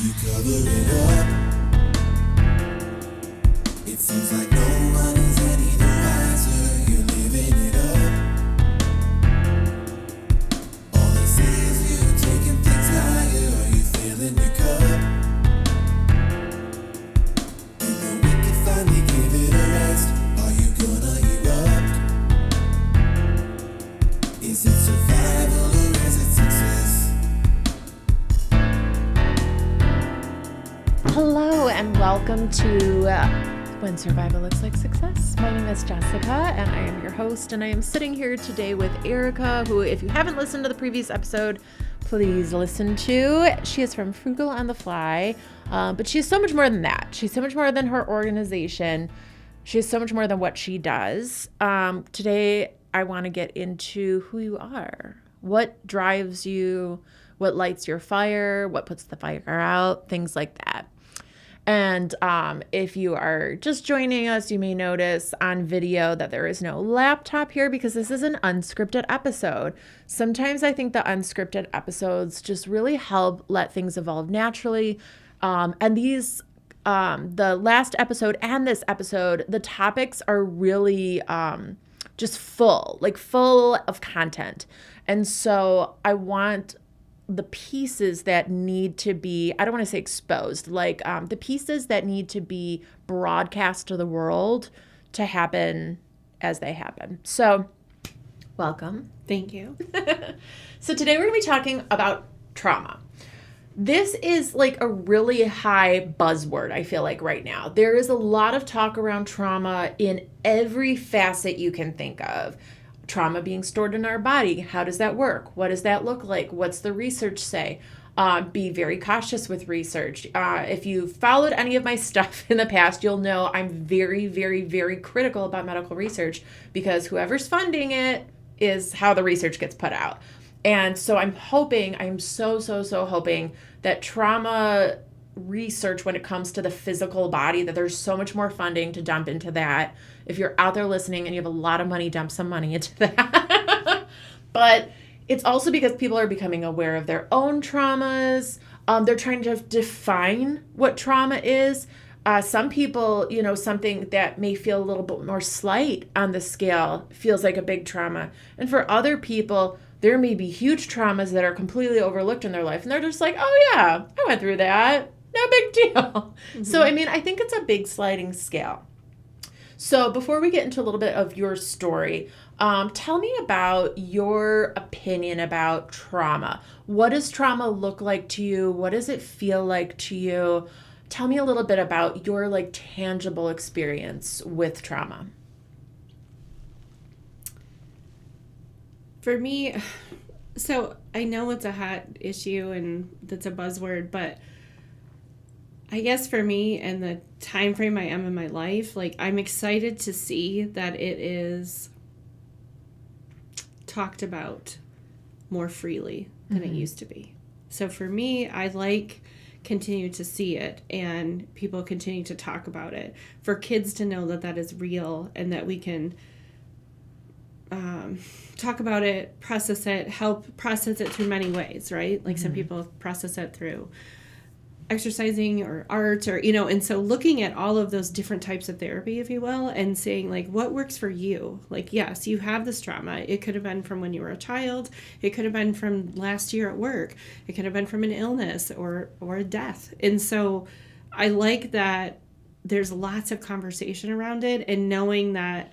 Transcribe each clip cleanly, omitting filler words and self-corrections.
You cover it up. It seems like no one is any the wiser. You're living it up. All they see is you taking things higher. Are you filling your cup? And the wicked finally give it a rest. Are you gonna erupt? Is it survival or is it success? Hello and welcome to When Survival Looks Like Success. My name is Jessica and I am your host, and I am sitting here today with Erica, who, if you haven't listened to the previous episode, please listen to. She is from Frugal on the Fly, but she is so much more than that. She's so much more than her organization. She is so much more than what she does. Today, I want to get into who you are, what drives you, what lights your fire, what puts the fire out, things like that. And if you are just joining us, you may notice on video that there is no laptop here because this is an unscripted episode. Sometimes I think the unscripted episodes just really help let things evolve naturally. And these, the last episode and this episode, the topics are really just full of content. And so I want the pieces that need to be, I don't want to say exposed, the pieces that need to be broadcast to the world to happen as they happen. So welcome. Thank you. So today we're going to be talking about trauma. This is like a really high buzzword, I feel like, right now. There is a lot of talk around trauma in every facet you can think of. Trauma being stored in our body. How does that work? What does that look like? What's the research say? Be very cautious with research. If you've followed any of my stuff in the past, you'll know I'm very, very, very critical about medical research because whoever's funding it is how the research gets put out. And so I'm so hoping that trauma research, when it comes to the physical body, that there's so much more funding to dump into that. If you're out there listening and you have a lot of money, dump some money into that. But it's also because people are becoming aware of their own traumas. They're trying to define what trauma is. Some people, something that may feel a little bit more slight on the scale feels like a big trauma. And for other people, there may be huge traumas that are completely overlooked in their life. And they're just like, oh yeah, I went through that. No big deal. Mm-hmm. So, I think it's a big sliding scale. So before we get into a little bit of your story, tell me about your opinion about trauma. What does trauma look like to you? What does it feel like to you? Tell me a little bit about your tangible experience with trauma. For me, so I know it's a hot issue and that's a buzzword, but I guess for me and the time frame I am in my life, I'm excited to see that it is talked about more freely than it used to be. So for me, I continue to see it and people continue to talk about it. For kids to know that that is real and that we can talk about it, process it, help process it through many ways, right? Some people process it through exercising or art or, and so looking at all of those different types of therapy, if you will, and saying what works for you. Yes, you have this trauma. It could have been from when you were a child. It could have been from last year at work. It could have been from an illness or a death. And so I like that there's lots of conversation around it and knowing that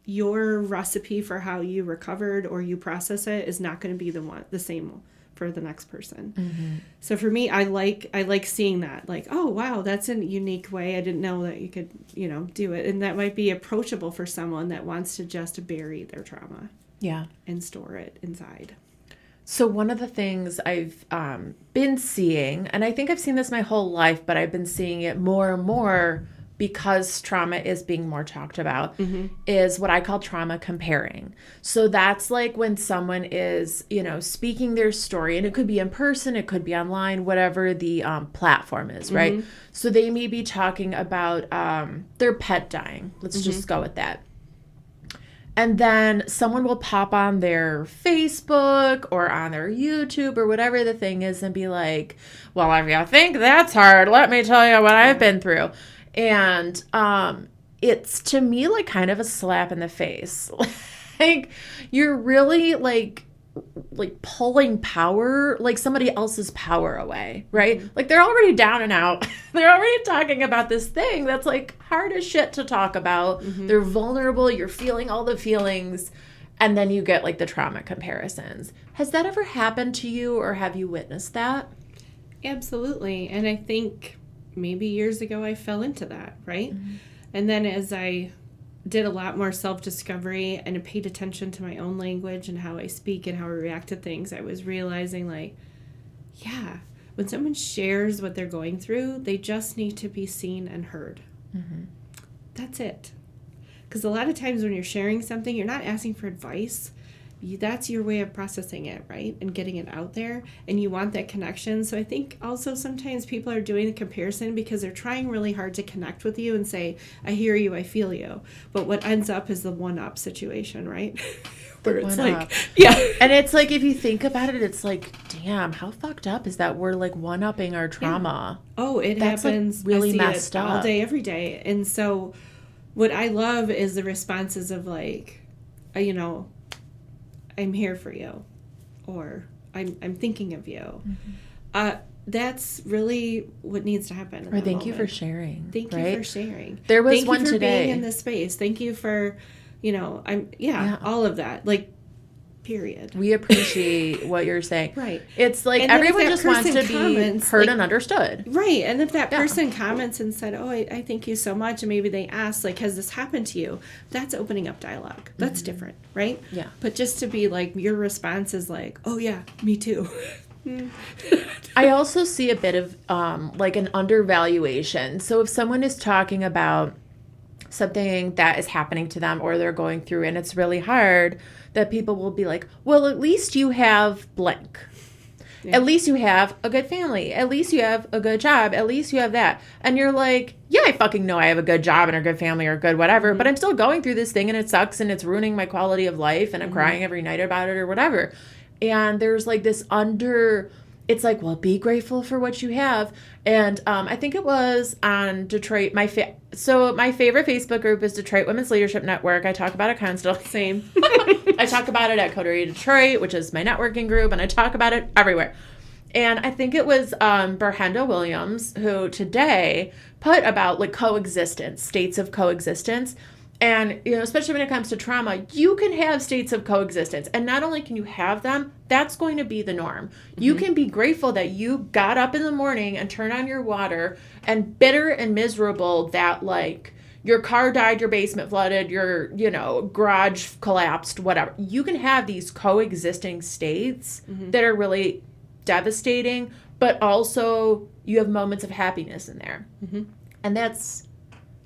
your recipe for how you recovered or you process it is not going to be the same for the next person. Mm-hmm. So for me, I like seeing that, oh, wow, that's a unique way. I didn't know that you could, do it. And that might be approachable for someone that wants to just bury their trauma. Yeah. And store it inside. So one of the things I've been seeing, and I think I've seen this my whole life, but I've been seeing it more and more because trauma is being more talked about, is what I call trauma comparing. So that's when someone is, speaking their story, and it could be in person, it could be online, whatever the platform is, right? So they may be talking about their pet dying. Let's just go with that. And then someone will pop on their Facebook or on their YouTube or whatever the thing is and be like, well, if you think that's hard, let me tell you what I've been through. And it's, to me, like kind of a slap in the face. Like, you're really like pulling power, like somebody else's power away, right? Like, they're already down and out. They're already talking about this thing that's like hard as shit to talk about. They're vulnerable. You're feeling all the feelings. And then you get like the trauma comparisons. Has that ever happened to you, or have you witnessed that? Absolutely. And I think maybe years ago I fell into that, right? And then as I did a lot more self-discovery and paid attention to my own language and how I speak and how I react to things, I was realizing, like, yeah, when someone shares what they're going through, they just need to be seen and heard. That's it. Because a lot of times when you're sharing something, you're not asking for advice. That's your way of processing it, right? And getting it out there. And you want that connection. So I think also sometimes people are doing the comparison because they're trying really hard to connect with you and say, I hear you, I feel you. But what ends up is the one-up situation, right? Where it's like, yeah. And it's like, if you think about it, it's like, damn, how fucked up is that we're like one-upping our trauma? Yeah. Oh, it That's happens. like really I see messed it up all day, every day. And so what I love is the responses of like, you know, I'm here for you, or I'm thinking of you. That's really what needs to happen. Or thank you for sharing. Thank you for sharing. There was thank one you for today. being in this space. Thank you for, you know, all of that. Like, period. We appreciate what you're saying. Right. It's like everyone just wants to be heard and understood. Right. And if that person comments and said, oh, I thank you so much, and maybe they ask, like, has this happened to you? That's opening up dialogue. That's different, right? Yeah. But just to be like, your response is like, oh, yeah, me too. I also see a bit of like an undervaluation. So if someone is talking about something that is happening to them or they're going through and it's really hard, that people will be like, well, at least you have blank. Yeah. At least you have a good family. At least you have a good job. At least you have that. And you're like, yeah, I fucking know I have a good job and a good family or good whatever, but I'm still going through this thing and it sucks and it's ruining my quality of life and I'm crying every night about it or whatever. And there's like this it's like, well, be grateful for what you have. And I think it was on Detroit. So my favorite Facebook group is Detroit Women's Leadership Network. I talk about it constantly. Same. I talk about it at Coterie Detroit, which is my networking group, and I talk about it everywhere. And I think it was Berhenda Williams who today put about like coexistence, states of coexistence. And, you know, especially when it comes to trauma, you can have states of coexistence. And not only can you have them, that's going to be the norm. You can be grateful that you got up in the morning and turned on your water, and bitter and miserable that, like, your car died, your basement flooded, your, you know, garage collapsed, whatever. You can have these coexisting states that are really devastating, but also you have moments of happiness in there. And that's...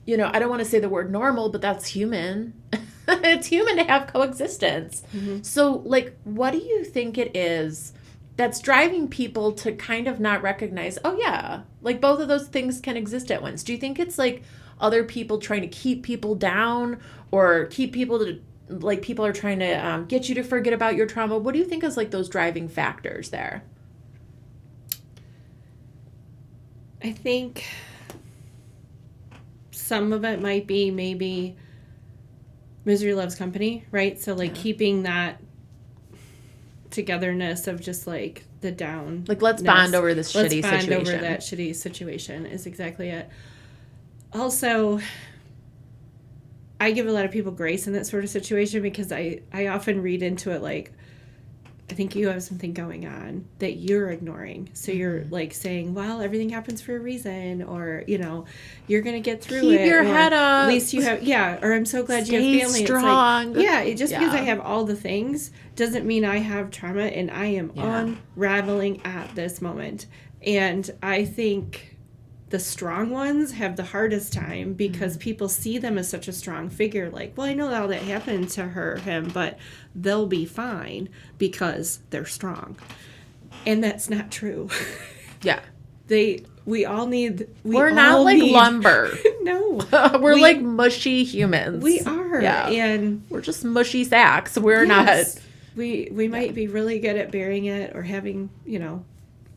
You know, I don't want to say the word normal, but that's human. It's human to have coexistence. So, like, what do you think it is that's driving people to kind of not recognize, oh, yeah, like, both of those things can exist at once? Do you think it's, like, other people trying to keep people down or keep people to, like, people are trying to get you to forget about your trauma? What do you think is, like, those driving factors there? I think... some of it might be maybe misery loves company, right? So like keeping that togetherness of just like the down. Like, let's bond over this shitty situation. Let's bond over that shitty situation is exactly it. Also, I give a lot of people grace in that sort of situation because I often read into it like, I think you have something going on that you're ignoring. So you're like saying, well, everything happens for a reason, or, you know, you're going to get through it. Keep your head up. At least you have, or I'm so glad Stay you have family. strong. It's like, because I have all the things doesn't mean I have trauma and I am unraveling at this moment. And I think the strong ones have the hardest time because people see them as such a strong figure. Like, well, I know all that happened to him, but they'll be fine because they're strong. And that's not true. Yeah. We all need... We're not like lumber. No. We're like mushy humans. We are. Yeah. And we're just mushy sacks. We're yes, not. We might be really good at bearing it or having,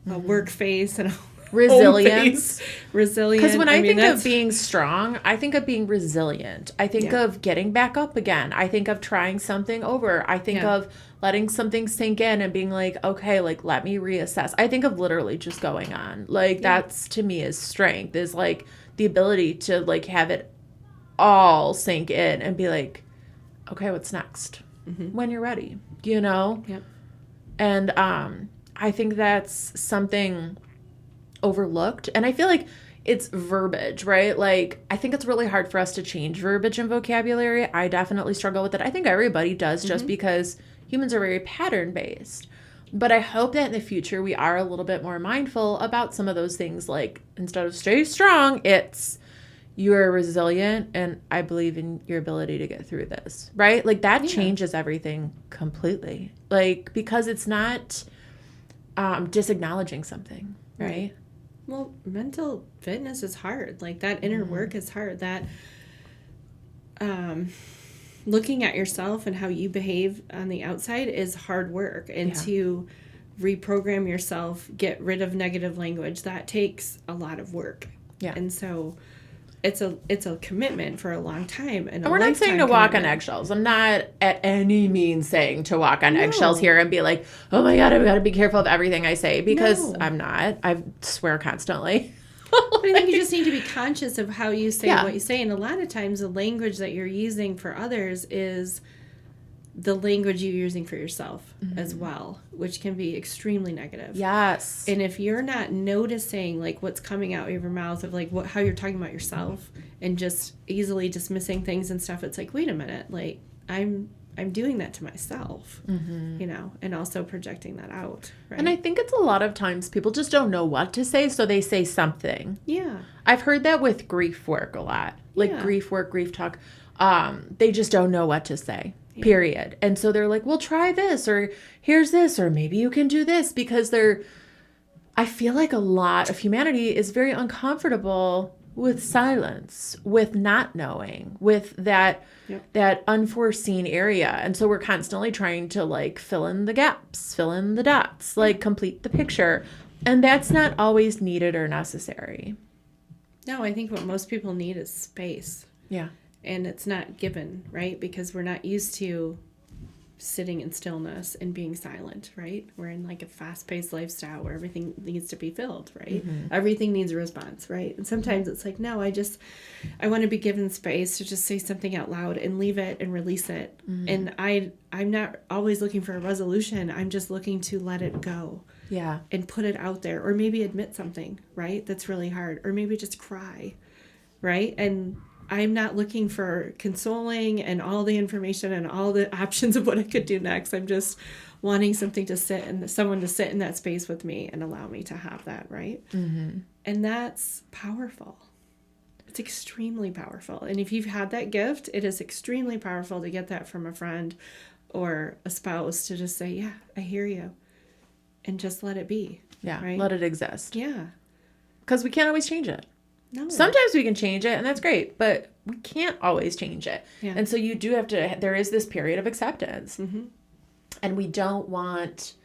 a work face and a Resilience. Resilient. Because when I mean, think of being strong, I think of being resilient. I think Yeah. of getting back up again. I think of trying something over. I think Yeah. of letting something sink in and being like, okay, like let me reassess. I think of literally just going on. Like that's to me is strength, is like the ability to like have it all sink in and be like, okay, what's next? When you're ready, Yep. And I think that's something overlooked. And I feel like it's verbiage, right? Like, I think it's really hard for us to change verbiage and vocabulary. I definitely struggle with it. I think everybody does just because humans are very pattern based. But I hope that in the future we are a little bit more mindful about some of those things. Like, instead of stay strong, it's you're resilient and I believe in your ability to get through this, right? Like, that changes everything completely. Like, because it's not disacknowledging something, right? Well, mental fitness is hard. Like that inner work is hard. That looking at yourself and how you behave on the outside is hard work. And to reprogram yourself, get rid of negative language, that takes a lot of work. Yeah. And so it's a commitment for a long time. And we're not saying to walk on eggshells. I'm not at any means saying to walk on eggshells here and be like, oh my God, I've got to be careful of everything I say, because I'm not. I swear constantly. I think you just need to be conscious of how you say what you say. And a lot of times the language that you're using for others is the language you're using for yourself as well, which can be extremely negative. Yes. And if you're not noticing like what's coming out of your mouth of like how you're talking about yourself and just easily dismissing things and stuff, it's like, wait a minute, like I'm doing that to myself, and also projecting that out. Right? And I think it's a lot of times people just don't know what to say, so they say something. Yeah. I've heard that with grief work a lot. Like grief work, grief talk. They just don't know what to say. Period. And so they're like, well, try this, or here's this, or maybe you can do this, because I feel like a lot of humanity is very uncomfortable with silence, with not knowing, with that unforeseen area. And so we're constantly trying to like fill in the gaps, fill in the dots, like complete the picture. And that's not always needed or necessary. No, I think what most people need is space. Yeah. And it's not given, right? Because we're not used to sitting in stillness and being silent, right? We're in like a fast-paced lifestyle where everything needs to be filled, right? Everything needs a response, right? And sometimes it's like, no, I want to be given space to just say something out loud and leave it and release it. And I'm not always looking for a resolution. I'm just looking to let it go. Yeah. And put it out there, or maybe admit something, right? That's really hard, or maybe just cry, right? And I'm not looking for consoling and all the information and all the options of what I could do next. I'm just wanting something to sit and someone to sit in that space with me and allow me to have that, right? And that's powerful. It's extremely powerful. And if you've had that gift, it is extremely powerful to get that from a friend or a spouse, to just say, yeah, I hear you. And just let it be. Yeah. Right? Let it exist. Yeah. Because we can't always change it. No. Sometimes we can change it, and that's great, but we can't always change it. Yeah. And so you do have to, there is this period of acceptance. And we don't want,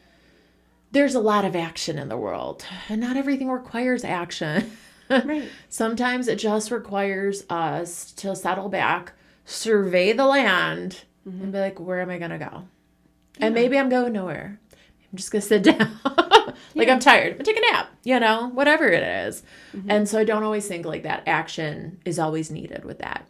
there's a lot of action in the world, and not everything requires action. Right. Sometimes it just requires us to settle back, survey the land, and be like, where am I going to go? And maybe I'm going nowhere. I'm just going to sit down. Like, I'm tired. I'm going to take a nap, whatever it is. And so I don't always think like that action is always needed with that.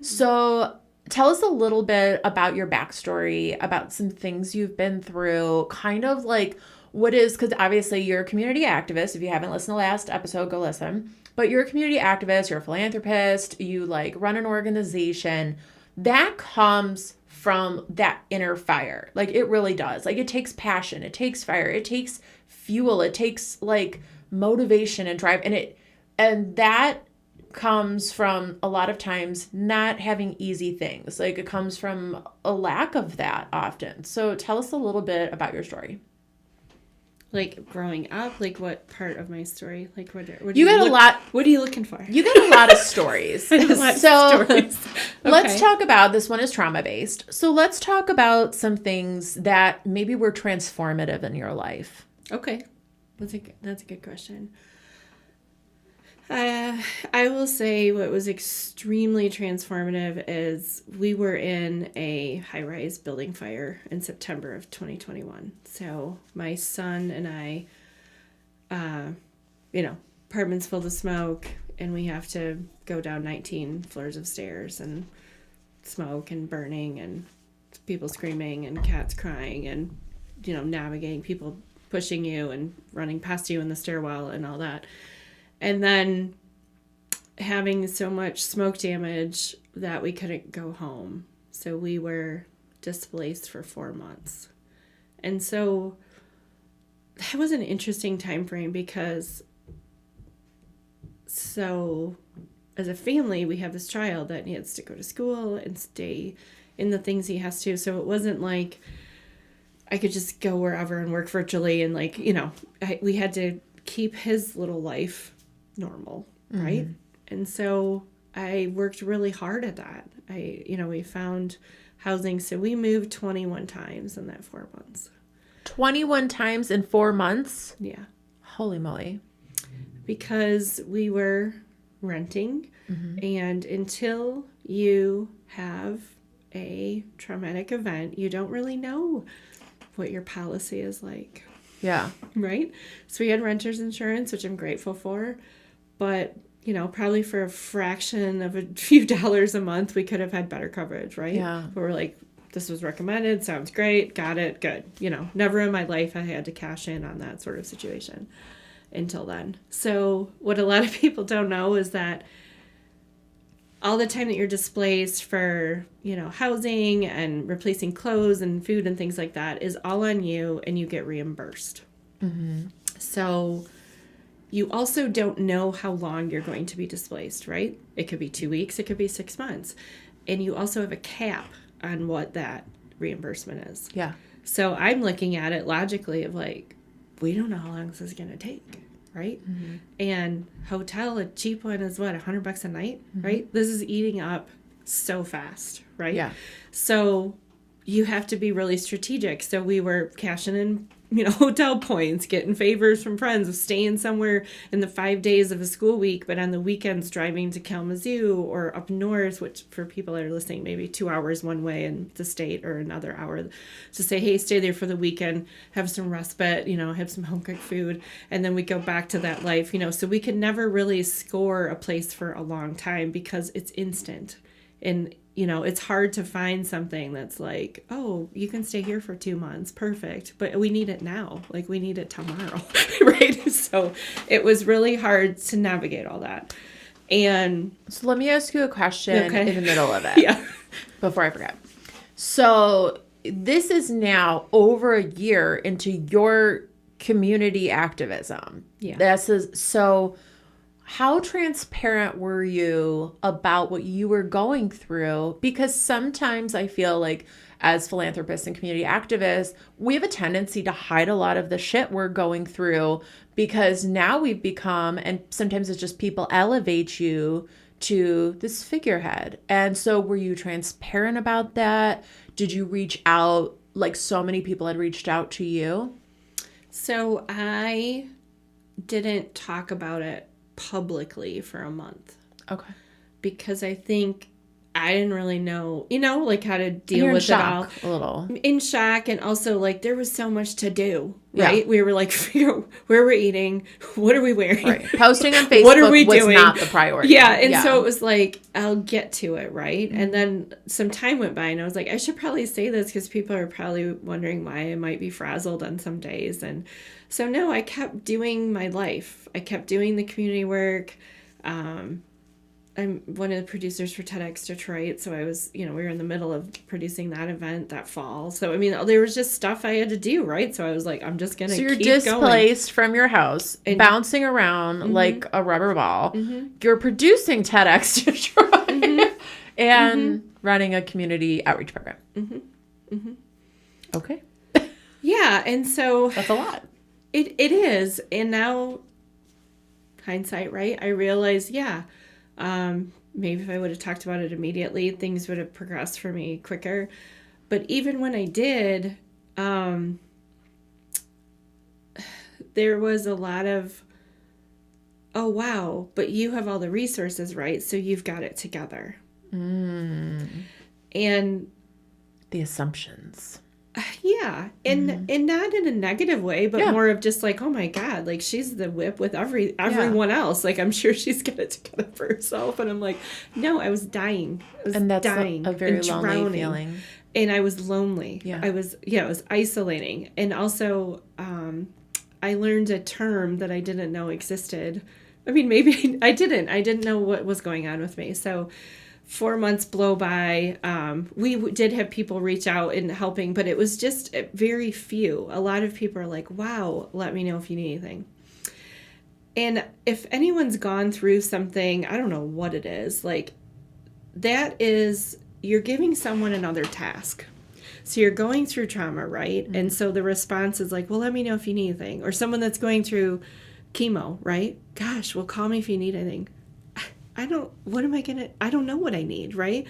So tell us a little bit about your backstory, about some things you've been through, kind of like what is, because obviously you're a community activist. If you haven't listened to the last episode, go listen. But you're a community activist, you're a philanthropist, you like run an organization. That comes from that inner fire. Like, it really does. Like, it takes passion, it takes fire, it takes fuel, it takes like motivation and drive, and that comes from a lot of times not having easy things. Like, it comes from a lack of that often. So tell us a little bit about your story. Like growing up, like what part of my story? Like what You got a lot. What are you looking for? You got a lot of stories. I have a lot of So stories. let's Okay. talk about, this one is trauma based. So let's talk about some things that maybe were transformative in your life. Okay. That's a good question. I will say what was extremely transformative is we were in a high-rise building fire in September of 2021. So my son and I, apartments filled with smoke, and we have to go down 19 floors of stairs, and smoke and burning and people screaming and cats crying and, navigating people pushing you and running past you in the stairwell and all that. And then having so much smoke damage that we couldn't go home. So we were displaced for 4 months. And so that was an interesting time frame because as a family, we have this child that needs to go to school and stay in the things he has to. So it wasn't like I could just go wherever and work virtually and we had to keep his little life normal, right? Mm-hmm. And so I worked really hard at that. We found housing. So we moved 21 times in that 4 months. 21 times in 4 months? Yeah. Holy moly. Because we were renting. Mm-hmm. And until you have a traumatic event, you don't really know what your policy is like. Yeah. Right? So we had renter's insurance, which I'm grateful for. But, probably for a fraction of a few dollars a month, we could have had better coverage, right? Yeah. But we're like, this was recommended, sounds great, got it, good. Never in my life I had to cash in on that sort of situation until then. So what a lot of people don't know is that all the time that you're displaced for, housing and replacing clothes and food and things like that is all on you, and you get reimbursed. Mm-hmm. So you also don't know how long you're going to be displaced, right? It could be 2 weeks, it could be 6 months. And you also have a cap on what that reimbursement is. Yeah. So I'm looking at it logically of we don't know how long this is going to take, right? Mm-hmm. And hotel, a cheap one is what, $100 a night, mm-hmm. right? This is eating up so fast, right? Yeah. So you have to be really strategic. So we were cashing in, hotel points, getting favors from friends of staying somewhere in the 5 days of a school week, but on the weekends driving to Kalamazoo or up north, which for people that are listening, maybe 2 hours one way in the state or another hour, to say, hey, stay there for the weekend, have some respite, have some home cooked food, and then we go back to that life, so we could never really score a place for a long time because it's instant. And it's hard to find something that's like, oh, you can stay here for 2 months. Perfect. But we need it now. We need it tomorrow. Right? So it was really hard to navigate all that. And so let me ask you a question in the middle of it. Yeah. Before I forget. So this is now over a year into your community activism. Yeah. So how transparent were you about what you were going through? Because sometimes I feel like as philanthropists and community activists, we have a tendency to hide a lot of the shit we're going through because now we've become, and sometimes it's just people elevate you to this figurehead. And so were you transparent about that? Did you reach out like so many people had reached out to you? So I didn't talk about it publicly for a month. Okay. Because I think I didn't really know, how to deal with it all. A little. In shock, and also there was so much to do, right? Yeah. We were where we're eating, what are we wearing? Right. Posting on Facebook what are we was doing? not the priority. Yeah, and so it was I'll get to it, right? Mm-hmm. And then some time went by, and I was like, I should probably say this because people are probably wondering why I might be frazzled on some days. And so no, I kept doing my life. I kept doing the community work. I'm one of the producers for TEDx Detroit, so I was, we were in the middle of producing that event that fall. So, there was just stuff I had to do, right? So I was like, I'm just going to keep going. So you're displaced from your house, and bouncing around mm-hmm. like a rubber ball. Mm-hmm. You're producing TEDx Detroit mm-hmm. and mm-hmm. running a community outreach program. Mm-hmm. Mm-hmm. Okay. Yeah, and so... That's a lot. It is. And now, hindsight, right? I realize, maybe if I would have talked about it immediately, things would have progressed for me quicker. But even when I did, there was a lot of, oh, wow, but you have all the resources, right? So you've got it together. And the assumptions. Yeah. And not in a negative way, but more of just like, oh my God, like she's the whip with everyone else. Like, I'm sure she's got it together for herself. And I'm like, no, I was dying. And that's a very lonely feeling. And I was lonely. Yeah. It was isolating. And also, I learned a term that I didn't know existed. I mean, maybe I didn't know what was going on with me. So 4 months blow by. We did have people reach out and helping, but it was just very few. A lot of people are like, wow, let me know if you need anything. And if anyone's gone through something, I don't know what it is, like that is, you're giving someone another task. So you're going through trauma, right? Mm-hmm. And so the response is like, well, let me know if you need anything. Or someone that's going through chemo, right? Gosh, well, call me if you need anything. I don't know what I need, right?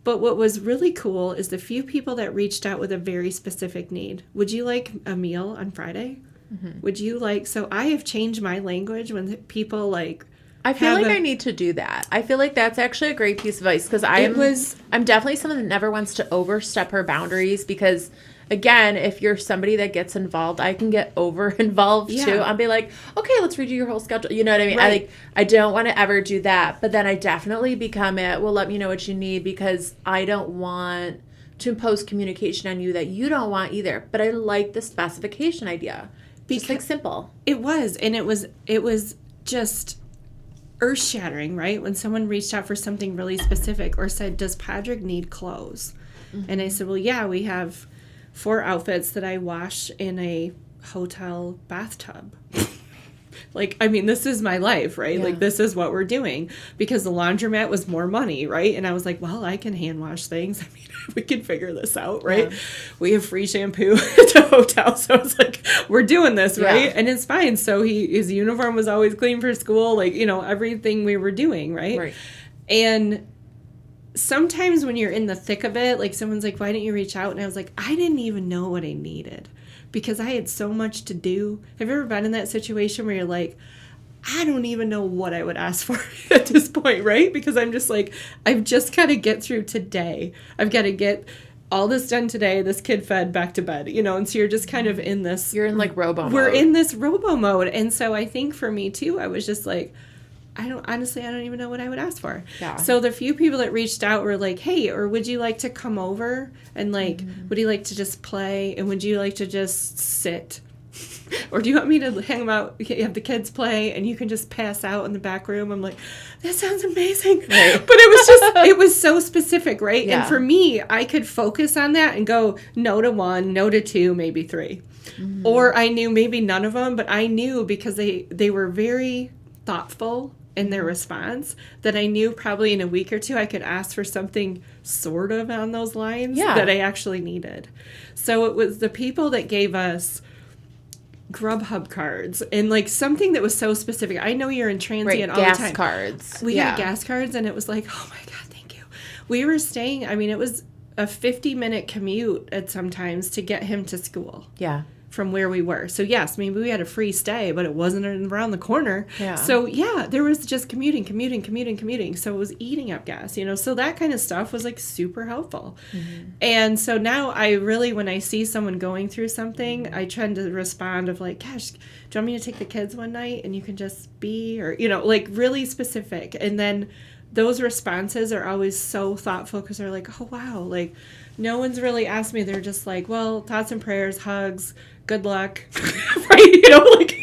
But what was really cool is the few people that reached out with a very specific need. Would you like a meal on Friday? Mm-hmm. Would you like, so I have changed my language when people like, I feel like I need to do that. I feel like that's actually a great piece of advice because I'm definitely someone that never wants to overstep her boundaries because, again, if you're somebody that gets involved, I can get over involved too. I'll be like, okay, let's redo your whole schedule. You know what I mean? Right. I don't want to ever do that. But then I definitely become well, let me know what you need because I don't want to impose communication on you that you don't want either. But I like the specification idea. Just like simple. It was. And it was just earth-shattering, right? When someone reached out for something really specific or said, does Patrick need clothes? Mm-hmm. And I said, well, yeah, we have 4 outfits that I wash in a hotel bathtub. Like, I mean, this is my life, right? Yeah. Like, this is what we're doing because the laundromat was more money, right? And I was like, well, I can hand wash things. I mean, we can figure this out, right? Yeah. We have free shampoo at the hotel. So it's like, we're doing this, right? Yeah. And it's fine. So his uniform was always clean for school. Like, you know, everything we were doing, right? And sometimes when you're in the thick of it, like someone's like, why didn't you reach out? And I was like, I didn't even know what I needed because I had so much to do. Have you ever been in that situation where you're like, I don't even know what I would ask for at this point, right? Because I'm just like, I've just got to get through today. I've got to get all this done today, this kid fed, back to bed, you know? And so you're just kind of in this. You're in like robo mode. We're in this robo mode. And so I think for me too, I was just like, I don't even know what I would ask for. Yeah. So the few people that reached out were like, hey, or would you like to come over and like, would you like to just play? And would you like to just sit? Or do you want me to hang out, have the kids play and you can just pass out in the back room? I'm like, that sounds amazing. Right. But it was so specific, right? Yeah. And for me, I could focus on that and go no to 1, no to 2, maybe 3. Mm-hmm. Or I knew maybe none of them, but I knew because they were very thoughtful in their response that I knew probably in a week or 2 I could ask for something sort of on those lines that I actually needed. So it was the people that gave us Grubhub cards and like something that was so specific. I know you're in transient all the time. Gas cards. We got gas cards and it was like, oh my God, thank you. We were staying, I mean, it was a 50-minute commute at sometimes to get him to school. Yeah. From where we were. So yes, maybe we had a free stay, but it wasn't around the corner. Yeah. So yeah, there was just commuting. So it was eating up gas, you know, so that kind of stuff was like super helpful. Mm-hmm. And so now I really, when I see someone going through something, I tend to respond of like, gosh, do you want me to take the kids one night and you can just be, or, you know, like really specific. And then those responses are always so thoughtful because they're like, oh wow, like no one's really asked me. They're just like, well, thoughts and prayers, hugs, good luck, right? You know, like,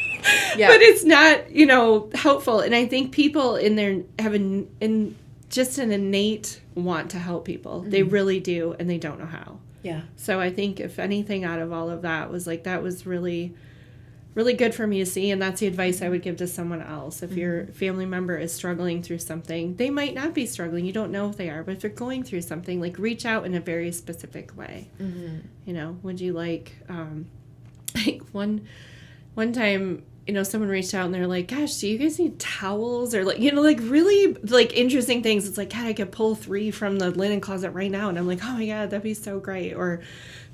but it's not, you know, helpful. And I think people in there have just an innate want to help people. Mm-hmm. They really do, and they don't know how. Yeah. So I think if anything out of all of that was like, that was really, really good for me to see. And that's the advice I would give to someone else. If your family member is struggling through something, they might not be struggling. You don't know if they are, but if they're going through something, like reach out in a very specific way. Mm-hmm. You know, would you like one one time, someone reached out and they're like, gosh, do you guys need towels? Or like, really like interesting things. It's like, God, I could pull 3 from the linen closet right now. And I'm like, oh my God, that'd be so great. Or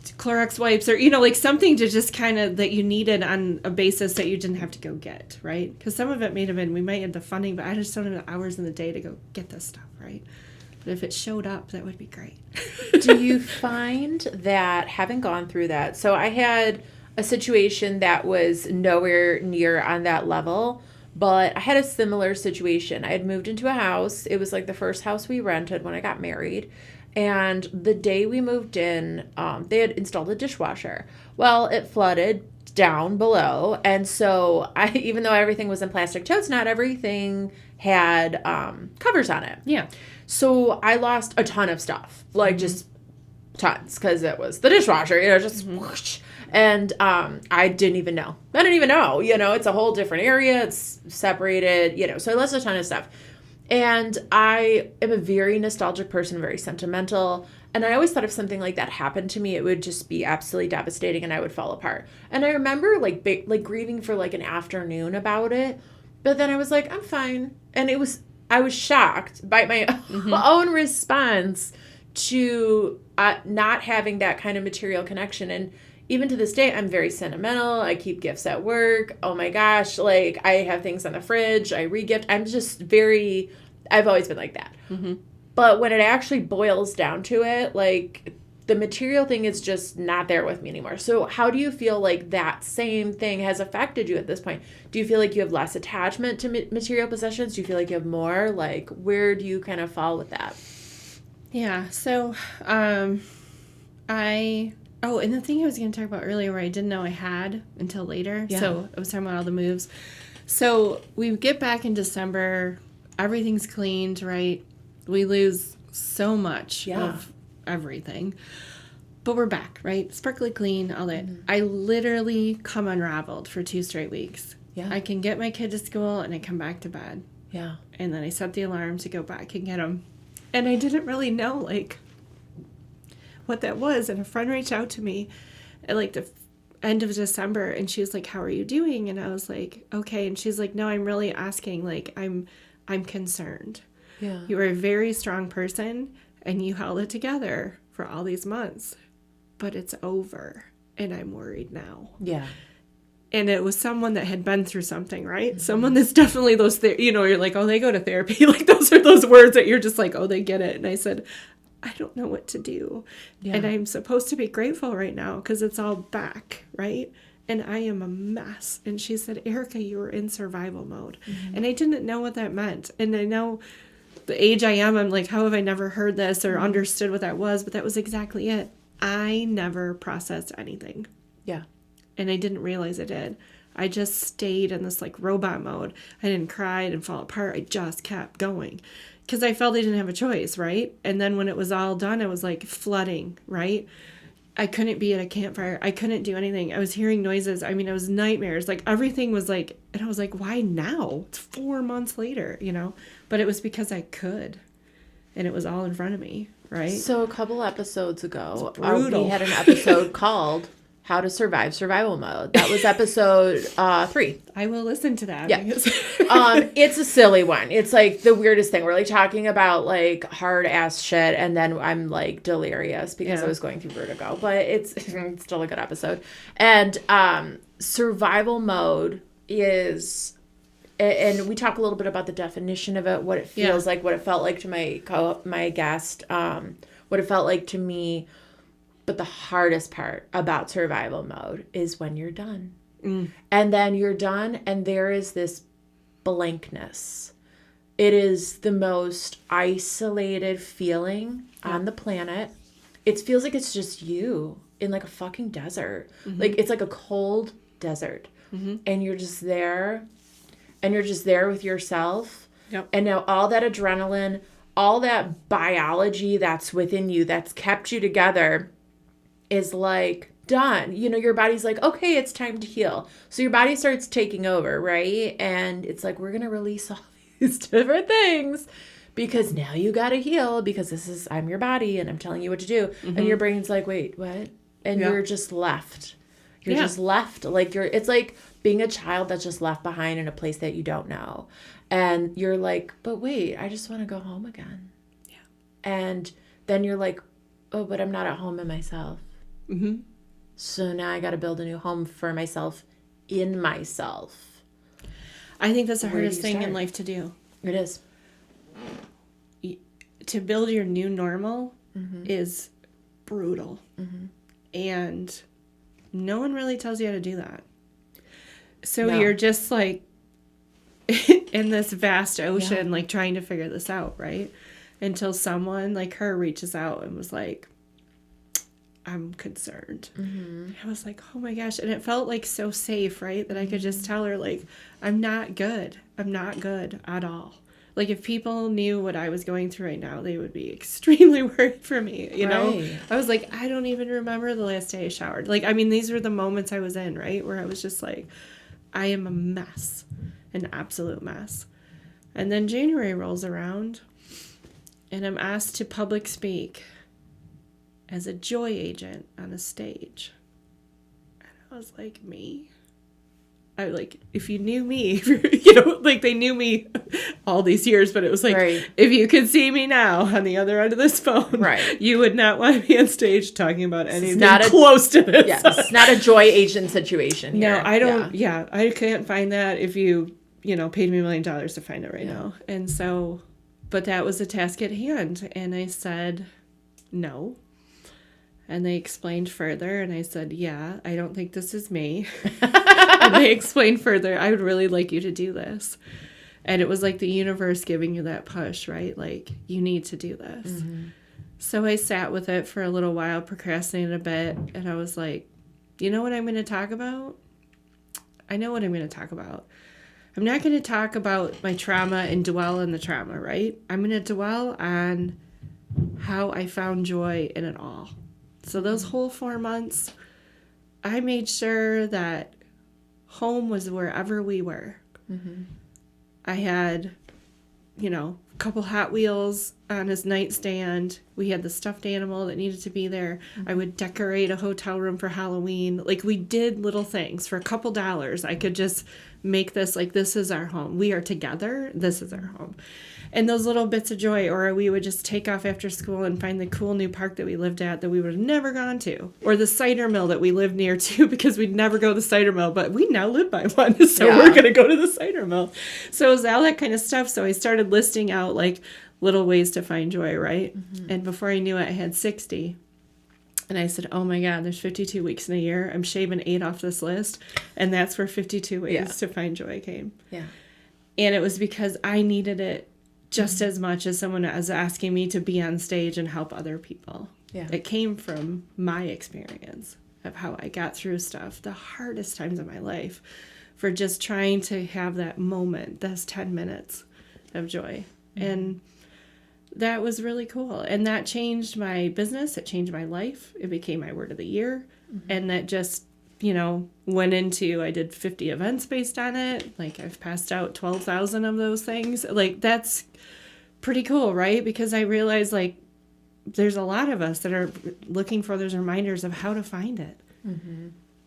Clorox wipes, or, like something to just kind of that you needed on a basis that you didn't have to go get, right? Because some of it may have been, we might have the funding, but I just don't have the hours in the day to go get this stuff, right? But if it showed up, that would be great. Do you find that, having gone through that, so I had a situation that was nowhere near on that level, but I had a similar situation. I had moved into a house. It was like the first house we rented when I got married. And the day we moved in, they had installed a dishwasher. Well, it flooded down below. And so even though everything was in plastic totes, not everything had covers on it. Yeah. So I lost a ton of stuff, like just tons, because it was the dishwasher, just whoosh. And I didn't even know. I didn't even know, it's a whole different area. It's separated, so I lost a ton of stuff. And I am a very nostalgic person, very sentimental. And I always thought if something like that happened to me, it would just be absolutely devastating and I would fall apart. And I remember like grieving for like an afternoon about it. But then I was like, I'm fine. And I was shocked by my own response to not having that kind of material connection. And even to this day, I'm very sentimental. I keep gifts at work. Oh my gosh. Like I have things on the fridge. I re-gift. I'm just I've always been like that. Mm-hmm. But when it actually boils down to it, like the material thing is just not there with me anymore. So how do you feel like that same thing has affected you at this point? Do you feel like you have less attachment to material possessions? Do you feel like you have more? Like where do you kind of fall with that? Yeah. So, and the thing I was going to talk about earlier where I didn't know I had until later. Yeah. So I was talking about all the moves. So we get back in December, everything's cleaned, right? We lose so much of everything. But we're back, right? Sparkly clean, all that. Mm-hmm. I literally come unraveled for 2 straight weeks. Yeah. I can get my kid to school and I come back to bed. Yeah. And then I set the alarm to go back and get him. And I didn't really know, like, what that was. And a friend reached out to me at, like, the end of December. And she was like, how are you doing? And I was like, okay. And she's like, no, I'm really asking. Like, I'm concerned. Yeah. You are a very strong person. And you held it together for all these months. But it's over. And I'm worried now. Yeah. And it was someone that had been through something, right? Mm-hmm. Someone that's definitely those, you're like, oh, they go to therapy. Like, those are those words that you're just like, oh, they get it. And I said, I don't know what to do. Yeah. And I'm supposed to be grateful right now because it's all back, right? And I am a mess. And she said, Erica, you were in survival mode. Mm-hmm. And I didn't know what that meant. And I know the age I am, I'm like, how have I never heard this or understood what that was? But that was exactly it. I never processed anything. Yeah. And I didn't realize I did. I just stayed in this like robot mode. I didn't cry, I didn't fall apart. I just kept going because I felt I didn't have a choice, right? And then when it was all done, it was like flooding, right? I couldn't be at a campfire. I couldn't do anything. I was hearing noises. I mean, it was nightmares. Like everything was like, and I was like, why now? It's 4 months later, But it was because I could. And it was all in front of me, right? So a couple episodes ago, we had an episode called How to Survive Survival Mode. That was episode 3. I will listen to that. Yeah. It's a silly one. It's like the weirdest thing. We're like talking about like hard ass shit, and then I'm like delirious because I was going through vertigo. But it's still a good episode. And survival mode is, and we talk a little bit about the definition of it, what it feels like, what it felt like to my guest, what it felt like to me. But the hardest part about survival mode is when you're done. Mm. And then you're done, and there is this blankness. It is the most isolated feeling on the planet. It feels like it's just you in like a fucking desert. Mm-hmm. Like it's like a cold desert. Mm-hmm. And you're just there. And you're just there with yourself. Yep. And now all that adrenaline, all that biology that's within you that's kept you together is like done. Your body's like, okay, it's time to heal. So your body starts taking over, right? And it's like, we're going to release all these different things because now you got to heal because I'm your body and I'm telling you what to do. Mm-hmm. And your brain's like, wait, what? And you're just left. You're Yeah. just left. Like it's like being a child that's just left behind in a place that you don't know. And you're like, but wait, I just want to go home again. Yeah. And then you're like, oh, but I'm not at home in myself. Mm-hmm. So now I got to build a new home for myself in myself. I think that's the Where do hardest you thing in start? life to do. It is. To build your new normal is brutal. And no one really tells you how to do that. So No. you're just like in this vast ocean, like trying to figure this out, right? Until someone like her reaches out and was like, I'm concerned. I was like, oh my gosh. And it felt like so safe, right? That I could just tell her, like, I'm not good. I'm not good at all. Like, if people knew what I was going through right now, they would be extremely worried for me, you know? Right. I was like, I don't even remember the last day I showered. Like, I mean, these were the moments I was in, right? Where I was just like, I am a mess, an absolute mess. And then January rolls around, and I'm asked to public speak as a joy agent on a stage. And I was like, me? I like, if you knew me, you know, like they knew me all these years, but it was like, Right. if you could see me now on the other end of this phone, Right. you would not want to be on stage talking about anything not a- close to this. Yeah, it's not a joy agent situation here. No, I don't. Yeah, I can't find that if you paid me $1 million to find it right now. And so, but that was the task at hand. And I said, no. And they explained further. And I said, yeah, I don't think this is me. And they explained further, I would really like you to do this. And it was like the universe giving you that push, right? Like, you need to do this. So I sat with it for a little while, procrastinated a bit. And I was like, you know what I'm going to talk about? I know what I'm going to talk about. I'm not going to talk about my trauma and dwell on the trauma, right? I'm going to dwell on how I found joy in it all. So those whole 4 months, I made sure that home was wherever we were. I had, a couple Hot Wheels on his nightstand. We had the stuffed animal that needed to be there. I would decorate a hotel room for Halloween. Like, we did little things for a couple dollars. I could just make this like, this is our home. We are together. This is our home. And those little bits of joy, or we would just take off after school and find the cool new park that we lived at that we would have never gone to, or the cider mill that we lived near to because we'd never go to the cider mill, but we now live by one, so we're going to go to the cider mill. So it was all that kind of stuff. So I started listing out like little ways to find joy, right? And before I knew it, I had 60. And I said, oh my God, there's 52 weeks in a year. I'm shaving 8 off this list. And that's where 52 ways to find joy came. Yeah. And it was because I needed it just as much as someone was asking me to be on stage and help other people. Yeah. It came from my experience of how I got through stuff, the hardest times of my life, for just trying to have that moment, those 10 minutes of joy. And that was really cool. And that changed my business. It changed my life. It became my word of the year. And that just, went into, I did 50 events based on it. Like, I've passed out 12,000 of those things. Like, that's pretty cool, right? Because I realized, like, there's a lot of us that are looking for those reminders of how to find it.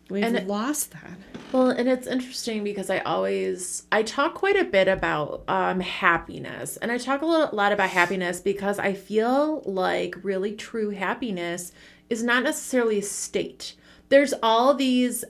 We've lost that. Well, and it's interesting because I talk quite a bit about happiness, and I talk a lot about happiness because I feel like really true happiness is not necessarily a state. There's all these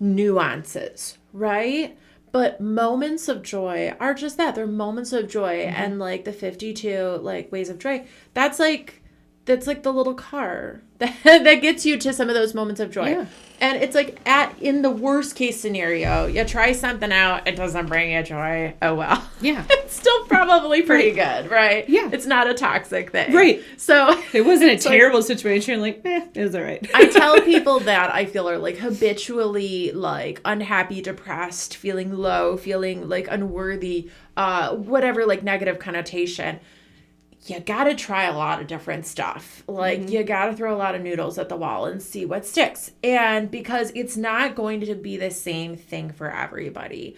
nuances, right? But moments of joy are just that. They're moments of joy. And like the 52 like ways of joy, that's like the little car that gets you to some of those moments of joy. Yeah. And it's like in the worst case scenario, you try something out, it doesn't bring you joy. Oh well. Yeah. It's still probably pretty good, right? Yeah. It's not a toxic thing. Right. So It wasn't a terrible situation. You're like, it was all right. I tell people that I feel are like habitually like unhappy, depressed, feeling low, feeling like unworthy, whatever like negative connotation. You gotta try a lot of different stuff. Like, you gotta throw a lot of noodles at the wall and see what sticks. And because it's not going to be the same thing for everybody.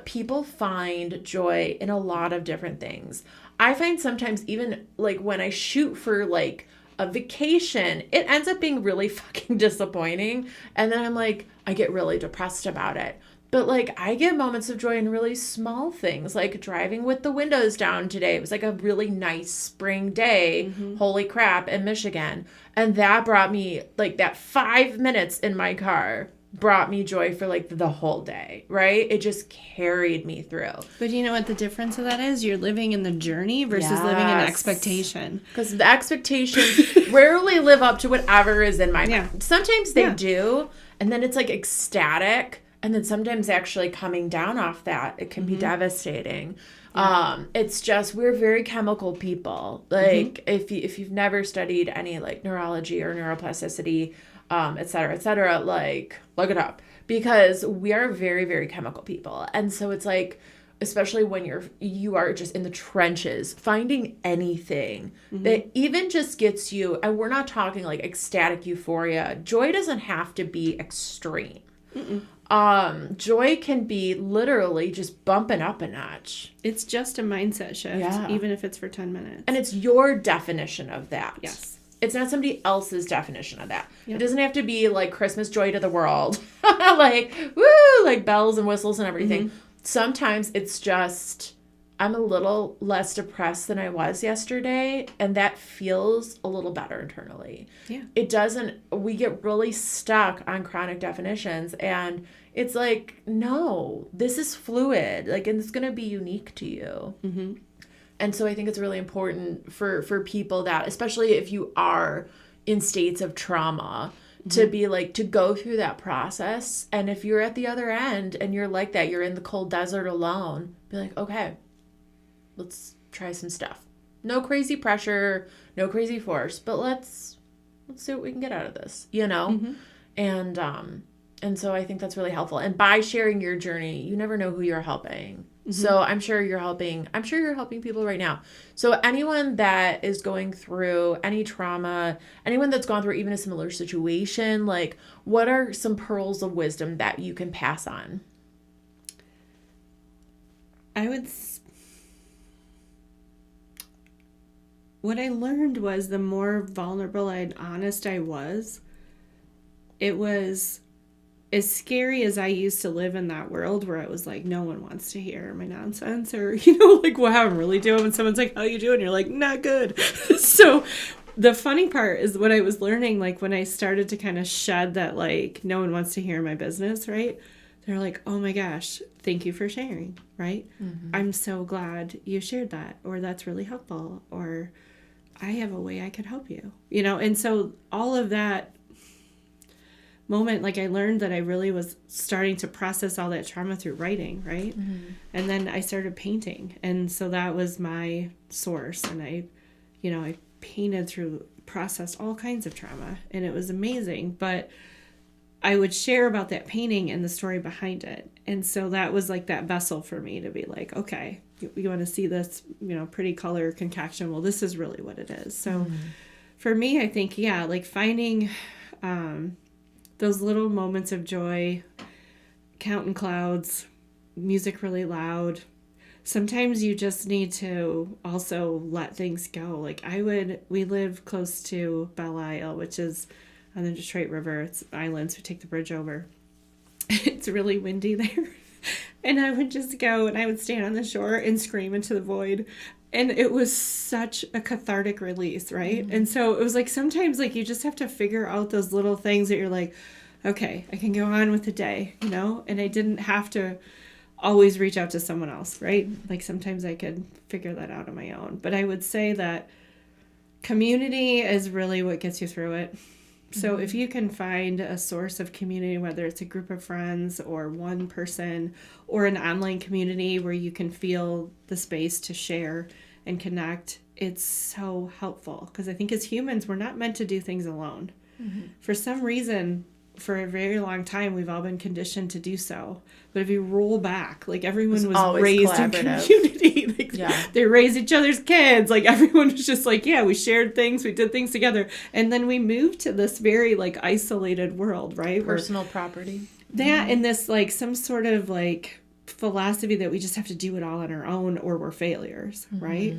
People find joy in a lot of different things. I find sometimes even like when I shoot for like a vacation, it ends up being really fucking disappointing. And then I'm like, I get really depressed about it. But like, I get moments of joy in really small things, like driving with the windows down today. It was like a really nice spring day, holy crap, in Michigan. And that brought me, like, that 5 minutes in my car brought me joy for like the whole day, right? It just carried me through. But you know what the difference of that is? You're living in the journey versus living in expectation. Because the expectations rarely live up to whatever is in my mind. Sometimes they do, and then it's like ecstatic. And then sometimes actually coming down off that, it can be devastating. Yeah. It's just, we're very chemical people. Like, if you've never studied any, like, neurology or neuroplasticity, et cetera, like, look it up. Because we are very, very chemical people. And so it's like, especially when you are just in the trenches, finding anything that even just gets you, and we're not talking, like, ecstatic euphoria. Joy doesn't have to be extreme. Joy can be literally just bumping up a notch. It's just a mindset shift, even if it's for 10 minutes. And it's your definition of that. Yes. It's not somebody else's definition of that. Yep. It doesn't have to be like Christmas joy to the world. Like, woo, like bells and whistles and everything. Sometimes it's just, I'm a little less depressed than I was yesterday, and that feels a little better internally. Yeah. It doesn't, we get really stuck on chronic definitions, and it's like, no, this is fluid, like, and it's going to be unique to you. And so I think it's really important for people that, especially if you are in states of trauma, to be like, to go through that process. And if you're at the other end and you're like that, you're in the cold desert alone, be like, okay, let's try some stuff. No crazy pressure, no crazy force, but let's see what we can get out of this, you know? And so I think that's really helpful. And by sharing your journey, you never know who you're helping. So I'm sure you're helping people right now. So anyone that is going through any trauma, anyone that's gone through even a similar situation, like, what are some pearls of wisdom that you can pass on? What I learned was the more vulnerable and honest I was, it was as scary as I used to live in that world where I was like, no one wants to hear my nonsense, or, you know, like, well, how I'm really doing when someone's like, how you doing? You're like, not good. So the funny part is what I was learning, like, when I started to kind of shed that, like, no one wants to hear my business, right? They're like, oh my gosh, thank you for sharing, right? I'm so glad you shared that, or that's really helpful, or I have a way I could help you, you know? And so all of that moment, like, I learned that I really was starting to process all that trauma through writing, right? And then I started painting, and so that was my source, and I painted processed all kinds of trauma, and it was amazing. But I would share about that painting and the story behind it, and so that was like that vessel for me to be like, okay, you want to see this, you know, pretty color concoction, well, this is really what it is. So for me, I think, like, finding those little moments of joy, counting clouds, music really loud. Sometimes you just need to also let things go. Like, we live close to Belle Isle, which is on the Detroit River. It's islands, we take the bridge over. It's really windy there. And I would just go and I would stand on the shore and scream into the void. And it was such a cathartic release, right? And so it was like, sometimes, like, you just have to figure out those little things that you're like, okay, I can go on with the day, you know? And I didn't have to always reach out to someone else, right? Like, sometimes I could figure that out on my own. But I would say that community is really what gets you through it. So if you can find a source of community, whether it's a group of friends or one person or an online community where you can feel the space to share and connect, it's so helpful. Because I think as humans, we're not meant to do things alone. For some reason, for a very long time, we've all been conditioned to do so. But if you roll back, like, everyone was raised in community. Like, they raised each other's kids. Like, everyone was just like, we shared things, we did things together. And then we moved to this very, like, isolated world, right? Personal property. That and this, like, some sort of, like, philosophy that we just have to do it all on our own or we're failures, right?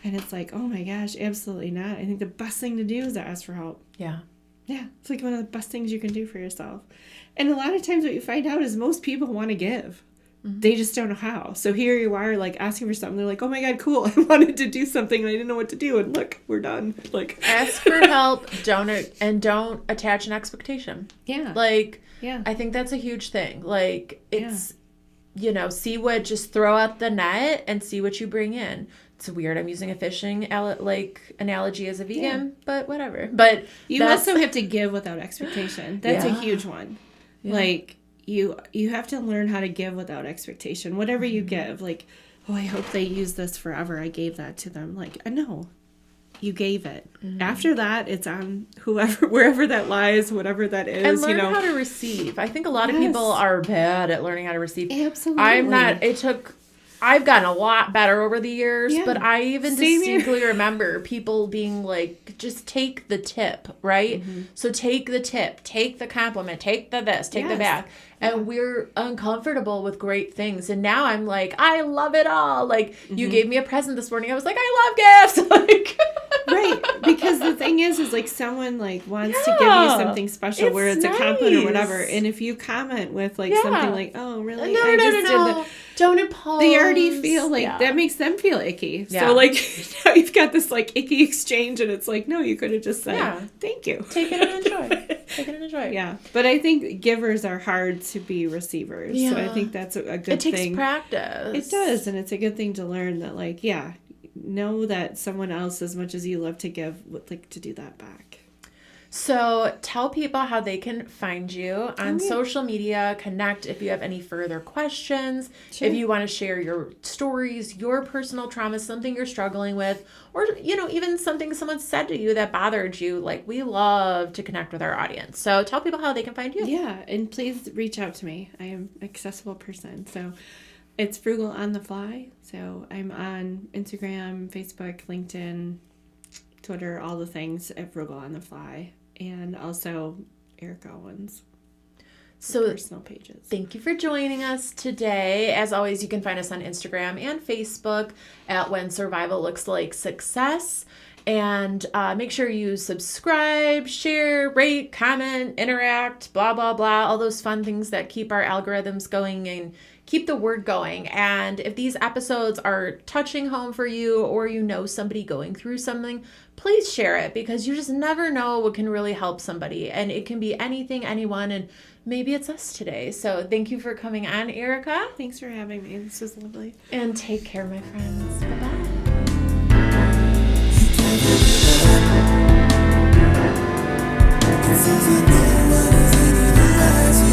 And it's like, oh my gosh, absolutely not. I think the best thing to do is to ask for help. Yeah. Yeah, it's like one of the best things you can do for yourself. And a lot of times what you find out is most people want to give. They just don't know how. So here you are, like, asking for something. They're like, oh my God, cool. I wanted to do something and I didn't know what to do. And look, we're done. Like, ask for help, don't attach an expectation. Yeah. Like, yeah. I think that's a huge thing. Like, it's, just throw out the net and see what you bring in. It's weird. I'm using a fishing analogy as a vegan, but whatever. But you also have to give without expectation. That's a huge one. Yeah. Like, you have to learn how to give without expectation. Whatever you give, like, oh, I hope they use this forever. I gave that to them. Like, no, you gave it. After that, it's on wherever that lies, whatever that is. And learn how to receive. I think a lot of people are bad at learning how to receive. Absolutely. I'm not. I've gotten a lot better over the years, but I even distinctly remember people being like, just take the tip, right? So take the tip, take the compliment, take the this, take the that. And we're uncomfortable with great things. And now I'm like, I love it all. Like, you gave me a present this morning. I was like, I love gifts. Like, right. Because the thing is like someone like wants to give you something special where it's a compliment or whatever. And if you comment with like something like, oh, really? No. Don't impose. They already feel like that makes them feel icky. Yeah. So like now you've got this like icky exchange and it's like, no, you could have just said, thank you. Take it and enjoy. Yeah. But I think givers are hard to be receivers. Yeah. So I think that's a good thing. It takes practice. It does. And it's a good thing to learn that like, know that someone else, as much as you love to give, would like to do that back. So tell people how they can find you on social media, connect if you have any further questions, if you want to share your stories, your personal trauma, something you're struggling with, or, even something someone said to you that bothered you. Like, we love to connect with our audience. So tell people how they can find you. Yeah. And please reach out to me. I am an accessible person. So it's Frugal on the Fly. So I'm on Instagram, Facebook, LinkedIn, Twitter, all the things at Frugal on the Fly. And also Erica Owens. So personal pages. Thank you for joining us today. As always, you can find us on Instagram and Facebook at When Survival Looks Like Success. And make sure you subscribe, share, rate, comment, interact, blah, blah, blah. All those fun things that keep our algorithms going and keep the word going. And if these episodes are touching home for you or you know somebody going through something, please share it because you just never know what can really help somebody. And it can be anything, anyone, and maybe it's us today. So thank you for coming on, Erica. Thanks for having me. This was lovely. And take care, my friends. Bye-bye. It seems like no one is any the wiser.